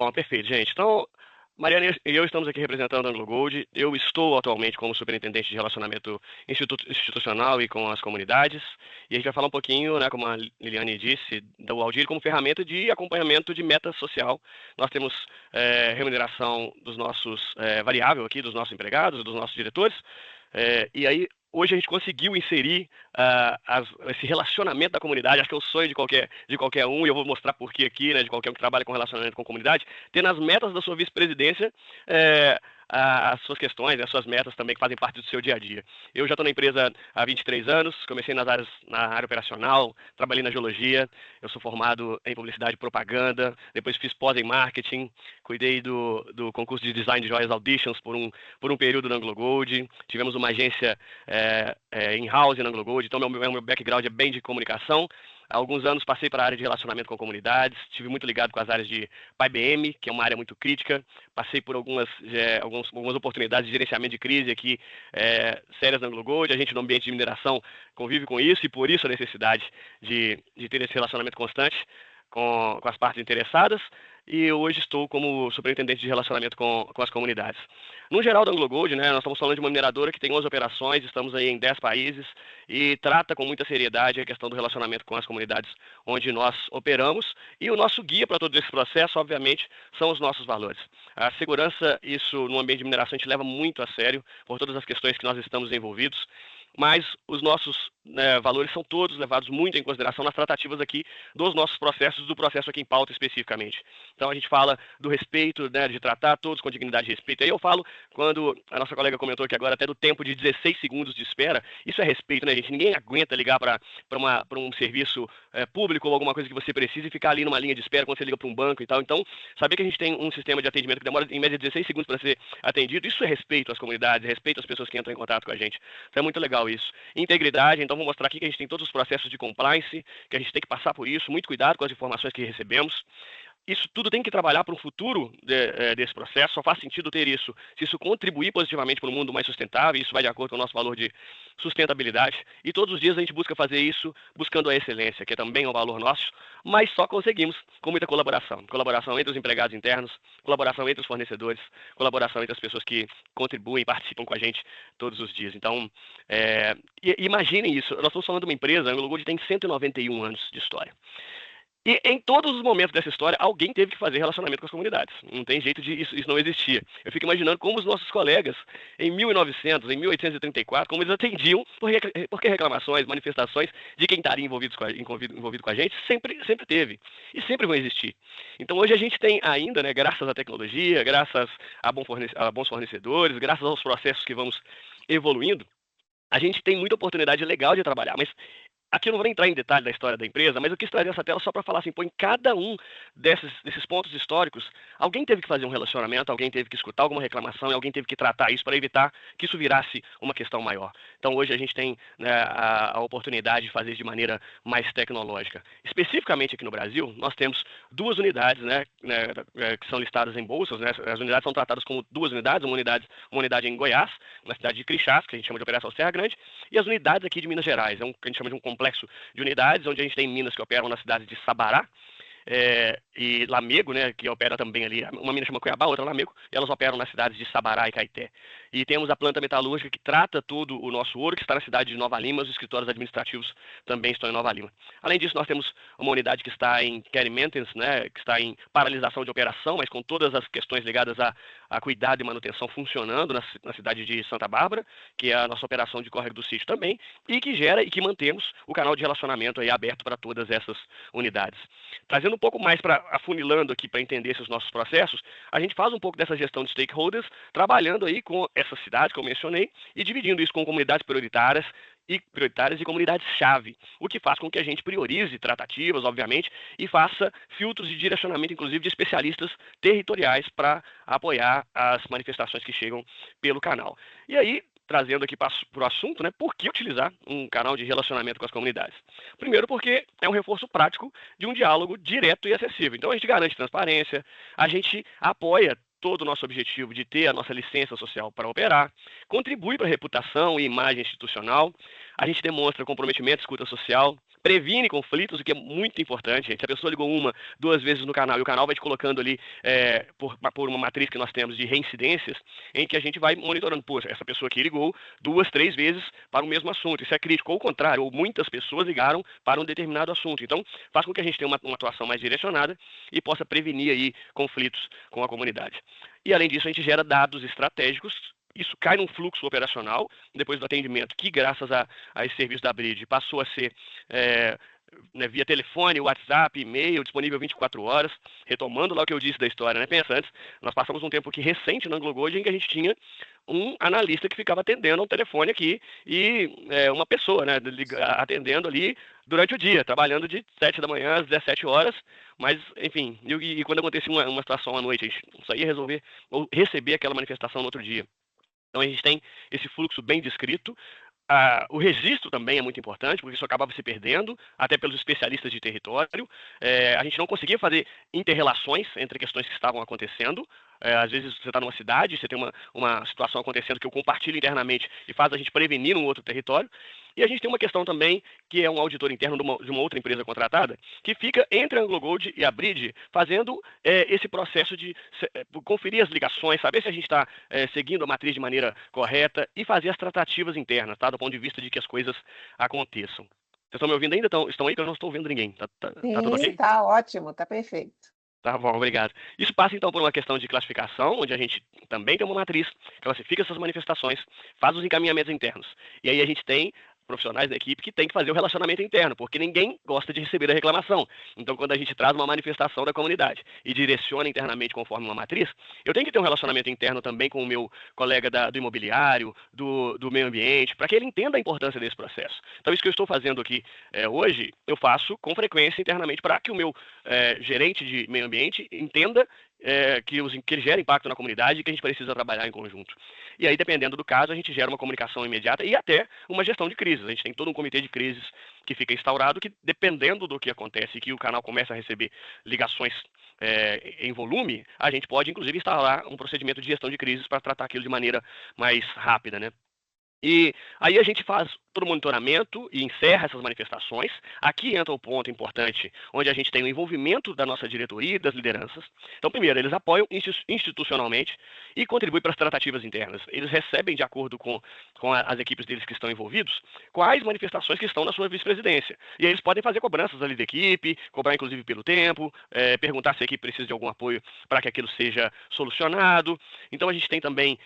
Bom, perfeito, gente. Então, Mariana e eu estamos aqui representando a Anglo Gold. Eu estou atualmente como superintendente de relacionamento institucional e com as comunidades. E a gente vai falar um pouquinho, né, como a Liliane disse, do Aldir como ferramenta de acompanhamento de meta social. Nós temos remuneração dos nossos variável aqui, dos nossos empregados, dos nossos diretores. E aí, hoje a gente conseguiu inserir esse relacionamento da comunidade, acho que é o sonho de qualquer um, e eu vou mostrar por que aqui, né, de qualquer um que trabalha com relacionamento com a comunidade, ter nas metas da sua vice-presidência é, as suas questões, as suas metas também que fazem parte do seu dia a dia. Eu já estou na empresa há 23 anos, comecei na área operacional, trabalhei na geologia, eu sou formado em publicidade e propaganda, depois fiz pós em marketing, cuidei do concurso de design de joias auditions por um período na Anglo Gold, tivemos uma agência in-house na Anglo Gold, então meu background é bem de comunicação. Há alguns anos passei para a área de relacionamento com comunidades, estive muito ligado com as áreas de PAI-BM, que é uma área muito crítica, passei por algumas oportunidades de gerenciamento de crise aqui, sérias na Anglo Gold, a gente no ambiente de mineração convive com isso e por isso a necessidade de ter esse relacionamento constante com as partes interessadas, e hoje estou como superintendente de relacionamento com as comunidades. No geral da Anglo Gold, né, nós estamos falando de uma mineradora que tem 11 operações, estamos aí em 10 países e trata com muita seriedade a questão do relacionamento com as comunidades onde nós operamos, e o nosso guia para todo esse processo, obviamente, são os nossos valores. A segurança, isso no ambiente de mineração a gente leva muito a sério por todas as questões que nós estamos envolvidos, mas os nossos valores são todos levados muito em consideração nas tratativas aqui dos nossos processos, do processo aqui em pauta especificamente. Então a gente fala do respeito, né, de tratar todos com dignidade e respeito. Aí eu falo, quando a nossa colega comentou aqui agora, até do tempo de 16 segundos de espera, isso é respeito, né, gente? Ninguém aguenta ligar para um serviço público ou alguma coisa que você precisa e ficar ali numa linha de espera quando você liga para um banco e tal. Então, saber que a gente tem um sistema de atendimento que demora em média 16 segundos para ser atendido, isso é respeito às comunidades, respeito às pessoas que entram em contato com a gente. Então é muito legal isso. Integridade, então vou mostrar aqui que a gente tem todos os processos de compliance, que a gente tem que passar por isso, muito cuidado com as informações que recebemos. Isso tudo tem que trabalhar para um futuro desse processo, só faz sentido ter isso se isso contribuir positivamente para um mundo mais sustentável, isso vai de acordo com o nosso valor de sustentabilidade, e todos os dias a gente busca fazer isso buscando a excelência, que também é um valor nosso, mas só conseguimos com muita colaboração. Colaboração entre os empregados internos, colaboração entre os fornecedores, colaboração entre as pessoas que contribuem e participam com a gente todos os dias. Então, imaginem isso, nós estamos falando de uma empresa, a Anglo Gold tem 191 anos de história. E em todos os momentos dessa história, alguém teve que fazer relacionamento com as comunidades. Não tem jeito de isso não existia. Eu fico imaginando como os nossos colegas, em 1900, em 1834, como eles atendiam, porque reclamações, manifestações de quem estaria envolvido com a gente, sempre teve. E sempre vão existir. Então hoje a gente tem ainda, né, graças à tecnologia, graças a bons fornecedores, graças aos processos que vamos evoluindo, a gente tem muita oportunidade legal de trabalhar, mas aqui eu não vou entrar em detalhe da história da empresa, mas eu quis trazer essa tela só para falar assim, pô, em cada um desses pontos históricos, alguém teve que fazer um relacionamento, alguém teve que escutar alguma reclamação e alguém teve que tratar isso para evitar que isso virasse uma questão maior. Então hoje a gente tem, né, a oportunidade de fazer isso de maneira mais tecnológica. Especificamente aqui no Brasil, nós temos duas unidades, que são listadas em bolsas, né? As unidades são tratadas como duas unidades, uma unidade em Goiás, na cidade de Crixás, que a gente chama de Operação Serra Grande, e as unidades aqui de Minas Gerais, que a gente chama de um complexo de unidades, onde a gente tem minas que operam na cidade de Sabará, e Lamego, né, que opera também ali, uma mina chama Cuiabá, outra Lamego, e elas operam nas cidades de Sabará e Caeté. E temos a planta metalúrgica que trata todo o nosso ouro, que está na cidade de Nova Lima, os escritórios administrativos também estão em Nova Lima. Além disso, nós temos uma unidade que está em care maintenance, né, que está em paralisação de operação, mas com todas as questões ligadas a cuidado e manutenção funcionando na cidade de Santa Bárbara, que é a nossa operação de córrego do sítio também, e que gera e que mantemos o canal de relacionamento aí aberto para todas essas unidades. Trazendo um pouco mais para afunilando aqui para entender esses nossos processos, a gente faz um pouco dessa gestão de stakeholders, trabalhando aí com essas cidades que eu mencionei e dividindo isso com comunidades prioritárias e comunidades-chave, o que faz com que a gente priorize tratativas, obviamente, e faça filtros de direcionamento, inclusive, de especialistas territoriais para apoiar as manifestações que chegam pelo canal. E aí, trazendo aqui para o assunto, né, por que utilizar um canal de relacionamento com as comunidades? Primeiro porque é um reforço prático de um diálogo direto e acessível. Então a gente garante transparência, a gente apoia todo o nosso objetivo de ter a nossa licença social para operar, contribui para a reputação e imagem institucional, a gente demonstra comprometimento, escuta social, previne conflitos, o que é muito importante, gente. Se a pessoa ligou uma, duas vezes no canal e o canal vai te colocando ali por uma matriz que nós temos de reincidências, em que a gente vai monitorando, pô, essa pessoa aqui ligou duas, três vezes para o mesmo assunto. Isso é crítico. Ou o contrário, ou muitas pessoas ligaram para um determinado assunto. Então, faz com que a gente tenha uma atuação mais direcionada e possa prevenir aí conflitos com a comunidade. E, além disso, a gente gera dados estratégicos. Isso cai num fluxo operacional, depois do atendimento, que graças a esse serviço da Bridge passou a ser né, via telefone, WhatsApp, e-mail, disponível 24 horas, retomando lá o que eu disse da história, né? Pensa, antes, nós passamos um tempo aqui recente na AngloGold em que a gente tinha um analista que ficava atendendo um telefone aqui e uma pessoa, né, atendendo ali durante o dia, trabalhando de 7 da manhã às 17 horas, mas, enfim, e quando acontecia uma situação à noite, a gente só ia resolver ou receber aquela manifestação no outro dia. Então a gente tem esse fluxo bem descrito. O registro também é muito importante, porque isso acabava se perdendo, até pelos especialistas de território. A gente não conseguia fazer interrelações entre questões que estavam acontecendo. Às vezes você está numa cidade, você tem uma situação acontecendo que eu compartilho internamente e faz a gente prevenir um outro território. E a gente tem uma questão também, que é um auditor interno de uma outra empresa contratada, que fica entre a AngloGold e a Bridge, fazendo esse processo de conferir as ligações, saber se a gente está seguindo a matriz de maneira correta e fazer as tratativas internas, tá? Do ponto de vista de que as coisas aconteçam. Vocês estão me ouvindo ainda? Estão aí que eu não estou ouvindo ninguém. Tá tudo Sim, ok? tá ótimo, tá perfeito. Tá bom, obrigado. Isso passa então por uma questão de classificação, onde a gente também tem uma matriz, classifica essas manifestações, faz os encaminhamentos internos. E aí a gente tem profissionais da equipe que tem que fazer o relacionamento interno, porque ninguém gosta de receber a reclamação. Então, quando a gente traz uma manifestação da comunidade e direciona internamente conforme uma matriz, eu tenho que ter um relacionamento interno também com o meu colega do imobiliário, do meio ambiente, para que ele entenda a importância desse processo. Então, isso que eu estou fazendo aqui hoje, eu faço com frequência internamente para que o meu gerente de meio ambiente entenda que ele gera impacto na comunidade e que a gente precisa trabalhar em conjunto. E aí, dependendo do caso, a gente gera uma comunicação imediata e até uma gestão de crises. A gente tem todo um comitê de crises que fica instaurado, que dependendo do que acontece e que o canal começa a receber ligações em volume, a gente pode, inclusive, instalar um procedimento de gestão de crises para tratar aquilo de maneira mais rápida, né? E aí a gente faz todo o monitoramento e encerra essas manifestações. Aqui entra o ponto importante, onde a gente tem o envolvimento da nossa diretoria e das lideranças. Então, primeiro, eles apoiam institucionalmente e contribuem para as tratativas internas. Eles recebem, de acordo com as equipes deles que estão envolvidos, quais manifestações que estão na sua vice-presidência. E aí eles podem fazer cobranças ali da equipe, cobrar inclusive pelo tempo, perguntar se a equipe precisa de algum apoio para que aquilo seja solucionado. Então, a gente tem também,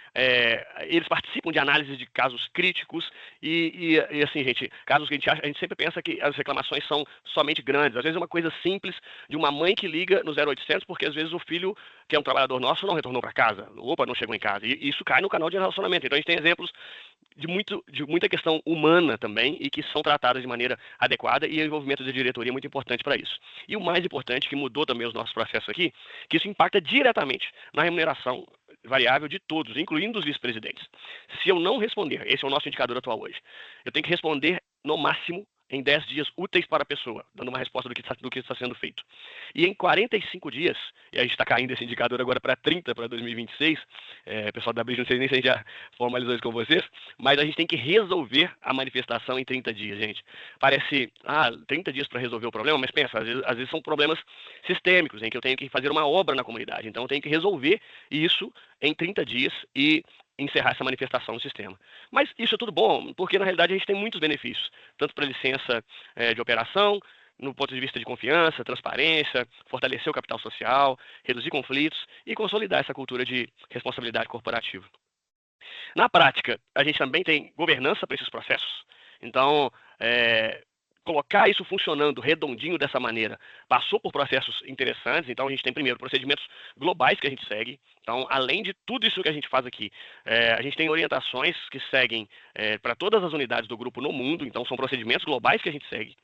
eles participam de análise de casos críticos e assim, gente, casos que a gente sempre pensa que as reclamações são somente grandes. Às vezes é uma coisa simples de uma mãe que liga no 0800 porque às vezes o filho, que é um trabalhador nosso, não retornou para casa. Opa, não chegou em casa. E isso cai no canal de relacionamento. Então a gente tem exemplos de muita questão humana também e que são tratadas de maneira adequada e o envolvimento da diretoria é muito importante para isso. E o mais importante, que mudou também os nossos processos aqui, que isso impacta diretamente na remuneração variável de todos, incluindo os vice-presidentes. Se eu não responder, esse é o nosso indicador atual hoje, eu tenho que responder no máximo em 10 dias úteis para a pessoa, dando uma resposta do que está sendo feito. E em 45 dias, e a gente está caindo esse indicador agora para 30 para 2026, pessoal da Bridge, não sei nem se a gente já formalizou isso com vocês, mas a gente tem que resolver a manifestação em 30 dias, gente. Parece, 30 dias para resolver o problema, mas pensa, às vezes são problemas sistêmicos, em que eu tenho que fazer uma obra na comunidade, então eu tenho que resolver isso em 30 dias e encerrar essa manifestação no sistema. Mas isso é tudo bom, porque na realidade a gente tem muitos benefícios, tanto para a licença de operação, no ponto de vista de confiança, transparência, fortalecer o capital social, reduzir conflitos e consolidar essa cultura de responsabilidade corporativa. Na prática, a gente também tem governança para esses processos. Então, colocar isso funcionando redondinho dessa maneira passou por processos interessantes. Então, a gente tem, primeiro, procedimentos globais que a gente segue. Então, além de tudo isso que a gente faz aqui, a gente tem orientações que seguem para todas as unidades do grupo no mundo. Então, são procedimentos globais que a gente segue.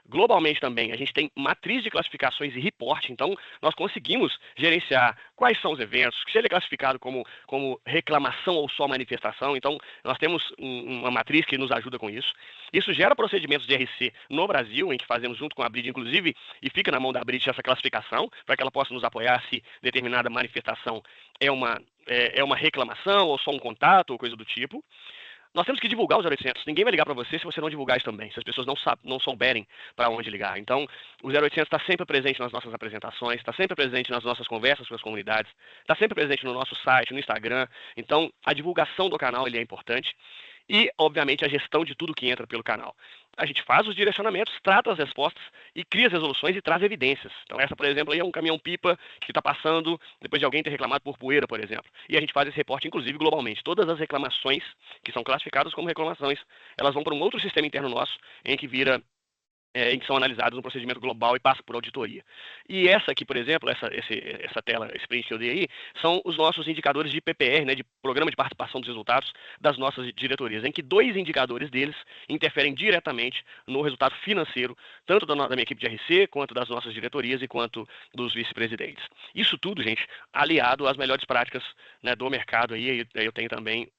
Globalmente também, a gente tem matriz de classificações e reporte, então nós conseguimos gerenciar quais são os eventos, se ele é classificado como reclamação ou só manifestação, então nós temos uma matriz que nos ajuda com isso. Isso gera procedimentos de RC no Brasil, em que fazemos junto com a Bridge, inclusive, e fica na mão da Bridge essa classificação, para que ela possa nos apoiar se determinada manifestação é uma reclamação ou só um contato ou coisa do tipo. nós temos que divulgar os 0800. Ninguém vai ligar para você se você não divulgar isso também, se as pessoas não souberem para onde ligar. Então, o 0800 está sempre presente nas nossas apresentações, está sempre presente nas nossas conversas com as comunidades, está sempre presente no nosso site, no Instagram. Então, a divulgação do canal ele é importante. E, obviamente, a gestão de tudo que entra pelo canal. A gente faz os direcionamentos, trata as respostas e cria as resoluções e traz evidências. Então, essa, por exemplo, aí é um caminhão-pipa que está passando depois de alguém ter reclamado por poeira, por exemplo. E a gente faz esse reporte, inclusive, globalmente. Todas as reclamações que são classificadas como reclamações, elas vão para um outro sistema interno nosso, em que vira em que são analisados no procedimento global e passa por auditoria. E essa aqui, por exemplo, essa tela, esse print que eu dei aí, são os nossos indicadores de PPR, né, de Programa de Participação dos Resultados das nossas diretorias, em que 2 indicadores deles interferem diretamente no resultado financeiro, tanto da minha equipe de RC, quanto das nossas diretorias e quanto dos vice-presidentes. Isso tudo, gente, aliado às melhores práticas, né, do mercado aí. Eu tenho também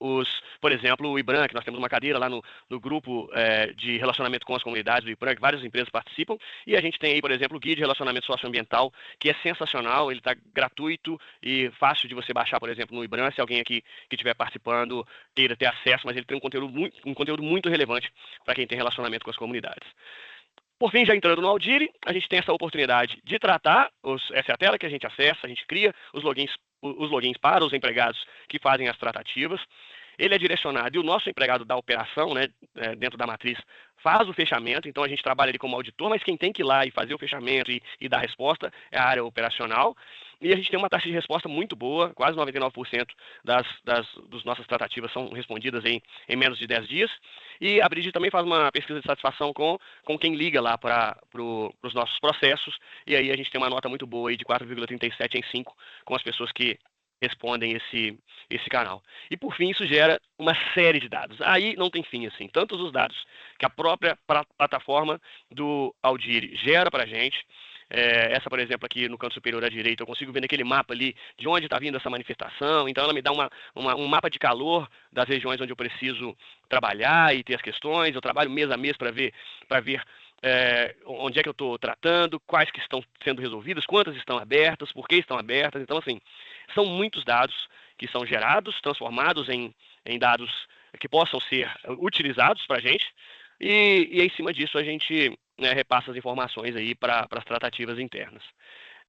por exemplo, o IBRAM, que nós temos uma cadeira lá no grupo de relacionamento com as comunidades do IBRAM, que várias empresas participam, e a gente tem aí, por exemplo, o Guia de Relacionamento Socioambiental, que é sensacional, ele está gratuito e fácil de você baixar, por exemplo, no IBRAM, se alguém aqui que estiver participando queira ter acesso, mas ele tem um conteúdo muito relevante para quem tem relacionamento com as comunidades. Por fim, já entrando no Audire, a gente tem essa oportunidade de tratar, essa é a tela que a gente acessa, a gente cria os logins para os empregados que fazem as tratativas. Ele é direcionado e o nosso empregado da operação, né, dentro da matriz, faz o fechamento. Então a gente trabalha ali como auditor, mas quem tem que ir lá e fazer o fechamento e dar resposta é a área operacional. E a gente tem uma taxa de resposta muito boa, quase 99% das nossas tratativas são respondidas em menos de 10 dias. E a Brigitte também faz uma pesquisa de satisfação com quem liga lá para os nossos processos. E aí a gente tem uma nota muito boa aí de 4,37 em 5 com as pessoas que respondem esse canal. E por fim, isso gera uma série de dados. Aí não tem fim, assim. Tantos os dados que a própria plataforma do Audire gera para a gente. Essa, por exemplo, aqui no canto superior à direita, eu consigo ver naquele mapa ali de onde está vindo essa manifestação. Então ela me dá um mapa de calor das regiões onde eu preciso trabalhar e ter as questões. Eu trabalho mês a mês para ver onde é que eu estou tratando, quais que estão sendo resolvidas, quantas estão abertas, por que estão abertas. Então, assim, são muitos dados que são gerados, transformados em dados que possam ser utilizados para a gente, e em cima disso a gente, né, repassa as informações aí para as tratativas internas.